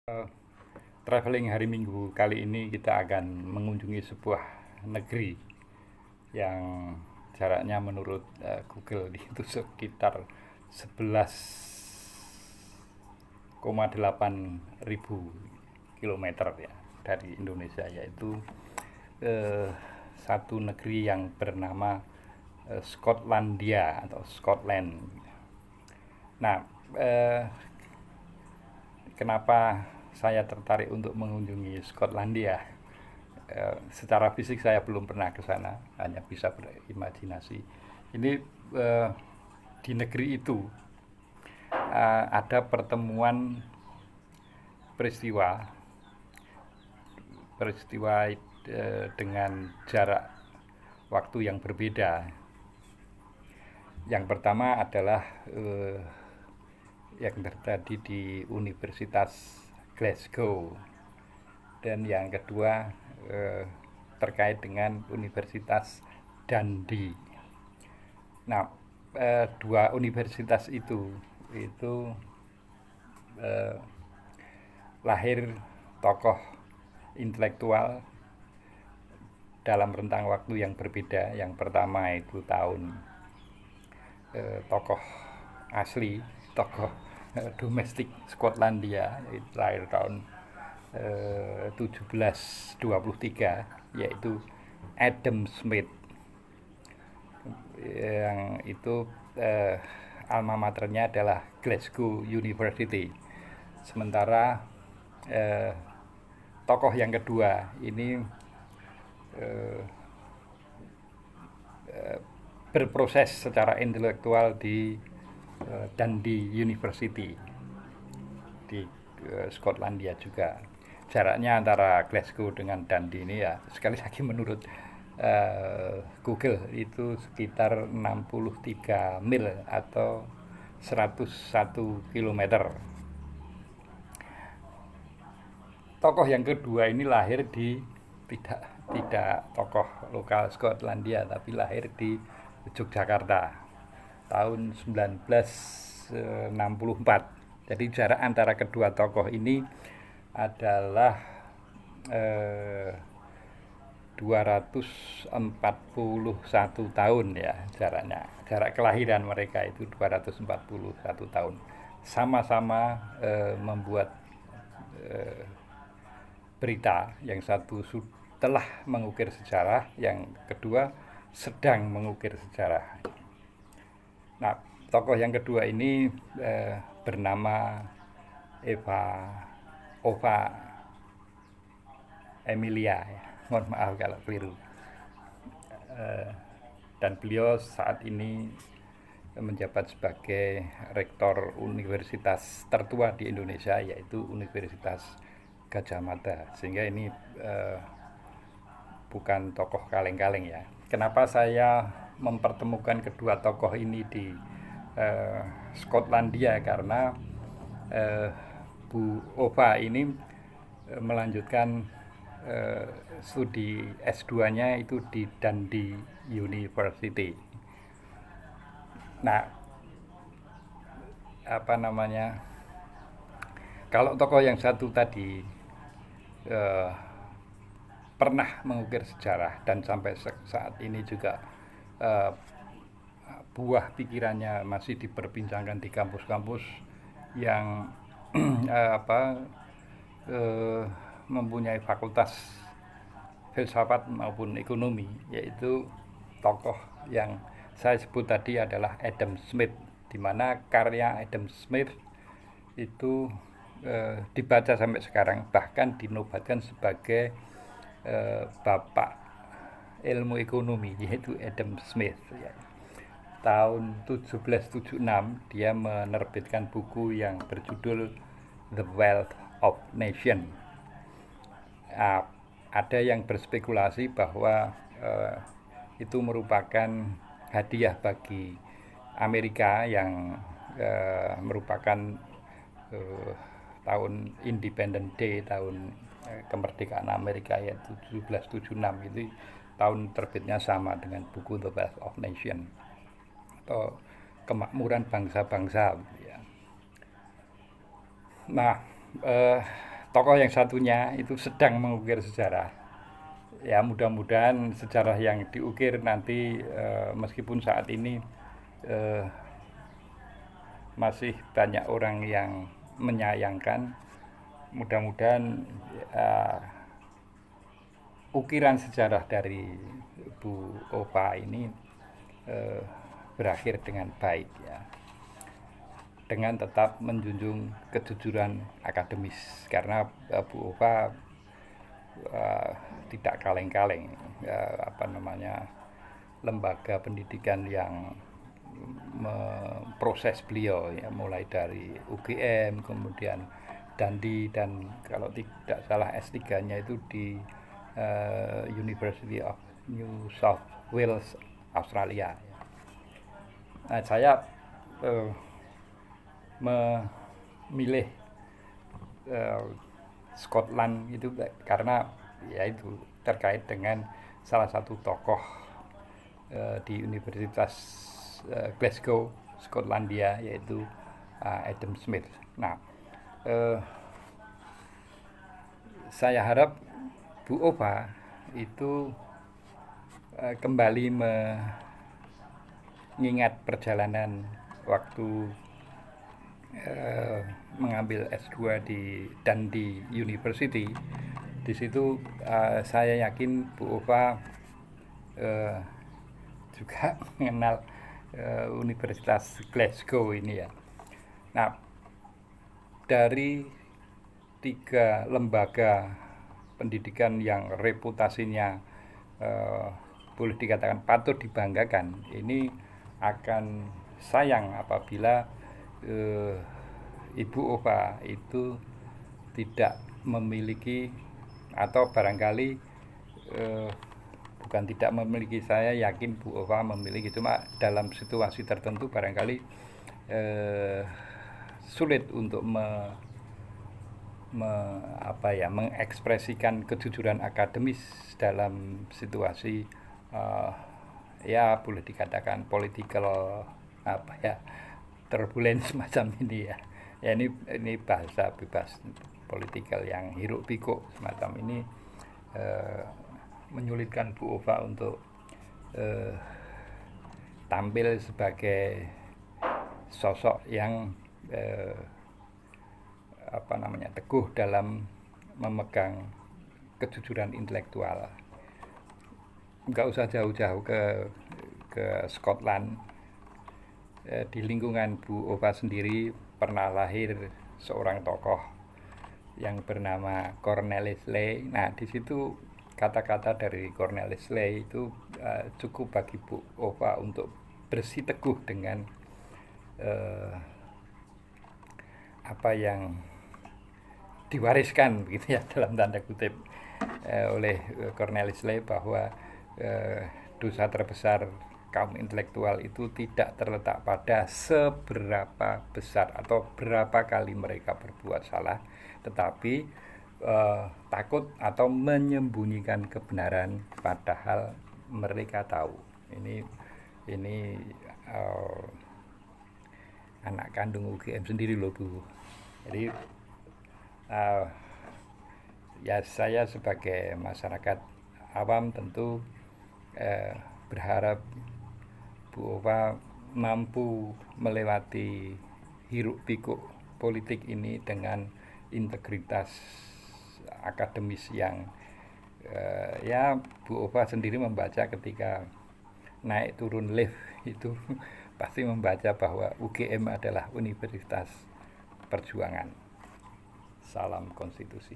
Eh, Traveling hari Minggu kali ini kita akan mengunjungi sebuah negeri yang jaraknya menurut Google itu sekitar 11,8 ribu kilometer ya dari Indonesia, yaitu eh, satu negeri yang bernama Skotlandia atau Scotland. Nah, eh, kenapa saya tertarik untuk mengunjungi Skotlandia? Secara fisik saya belum pernah ke sana, hanya bisa berimajinasi. Ini di negeri itu ada pertemuan peristiwa peristiwa dengan jarak waktu yang berbeda. Yang pertama adalah yang terjadi di Universitas Glasgow, dan yang kedua terkait dengan Universitas Dundee. Nah, dua universitas itu eh, lahir tokoh intelektual dalam rentang waktu yang berbeda. Yang pertama itu tokoh asli, tokoh domestik Skotlandia, itu lahir tahun 1723, yaitu Adam Smith, yang itu alma maternya adalah Glasgow University. Sementara tokoh yang kedua ini eh, berproses secara intelektual di Dundee University di Skotlandia juga. Jaraknya antara Glasgow dengan Dundee ini, ya sekali lagi menurut Google, itu sekitar 63 mil atau 101 kilometer. Tokoh yang kedua ini lahir di tidak tidak tokoh lokal Skotlandia, tapi lahir di Yogyakarta tahun 1964. Jadi jarak antara kedua tokoh ini adalah eh, 241 tahun ya jaraknya. Jarak kelahiran mereka itu 241 tahun. Sama-sama membuat eh, berita. Yang satu telah mengukir sejarah, yang kedua sedang mengukir sejarah. Nah, tokoh yang kedua ini bernama Ova Emilia, ya. Mohon maaf kalau keliru. Dan beliau saat ini menjabat sebagai rektor universitas tertua di Indonesia, yaitu Universitas Gadjah Mada. Sehingga ini bukan tokoh kaleng-kaleng ya. Kenapa saya mempertemukan kedua tokoh ini di Skotlandia? Karena Bu Ova ini melanjutkan studi S2-nya itu di Dundee University. Nah, apa namanya? Kalau tokoh yang satu tadi eh, pernah mengukir sejarah dan sampai saat ini juga eh, buah pikirannya masih diperbincangkan di kampus-kampus yang apa mempunyai fakultas filsafat maupun ekonomi, yaitu tokoh yang saya sebut tadi adalah Adam Smith, di mana karya Adam Smith itu dibaca sampai sekarang, bahkan dinobatkan sebagai bapak ilmu ekonomi, yaitu Adam Smith ya. Tahun 1776 dia menerbitkan buku yang berjudul The Wealth of Nation. Ada yang berspekulasi bahwa itu merupakan hadiah bagi Amerika yang merupakan tahun Independent Day, tahun kemerdekaan Amerika, yaitu 1776. Itu tahun terbitnya sama dengan buku The Wealth of Nation atau kemakmuran bangsa-bangsa ya. Nah, tokoh yang satunya itu sedang mengukir sejarah. Ya mudah-mudahan sejarah yang diukir nanti meskipun saat ini masih banyak orang yang menyayangkan, mudah-mudahan ukiran sejarah dari Bu Ova ini berakhir dengan baik ya, dengan tetap menjunjung kejujuran akademis, karena Bu Ova tidak kaleng-kaleng lembaga pendidikan yang memproses beliau ya, mulai dari UGM, kemudian Dundee, dan kalau tidak salah S3-nya itu di University of New South Wales, Australia. Nah, saya memilih Scotland itu karena ya itu terkait dengan salah satu tokoh di Universitas Glasgow, Skotlandia, yaitu Adam Smith. Nah, saya harap Bu Ova itu kembali mengingat perjalanan waktu mengambil S2 di Dundee University. Di situ saya yakin Bu Ova juga mengenal Universitas Glasgow ini ya. Nah, dari 3 lembaga pendidikan yang reputasinya boleh dikatakan patut dibanggakan, ini akan sayang apabila Ibu Ova itu tidak memiliki, atau barangkali bukan tidak memiliki, saya yakin Bu Ova memiliki, cuma dalam situasi tertentu barangkali sulit untuk mengekspresikan kejujuran akademis dalam situasi ya boleh dikatakan political turbulence semacam ini ya. Ya ini bahasa bebas politikal yang hiruk pikuk semacam ini menyulitkan Bu Ova untuk tampil sebagai sosok yang teguh dalam memegang kejujuran intelektual. Nggak usah jauh-jauh ke Scotland. Di lingkungan Bu Ova sendiri pernah lahir seorang tokoh yang bernama Cornelis Ley. Nah, di situ kata-kata dari Cornelis Ley itu cukup bagi Bu Ova untuk bersiteguh dengan apa yang diwariskan begitu ya, dalam tanda kutip, oleh Cornelis Ley, bahwa dosa terbesar kaum intelektual itu tidak terletak pada seberapa besar atau berapa kali mereka berbuat salah, tetapi takut atau menyembunyikan kebenaran padahal mereka tahu. Ini anak kandung UGM sendiri loh Bu. Jadi ya saya sebagai masyarakat awam tentu berharap Bu Ova mampu melewati hiruk pikuk politik ini dengan integritas akademis yang ya Bu Ova sendiri membaca ketika naik turun lift itu pasti membaca bahwa UGM adalah Universitas Perjuangan. Salam konstitusi.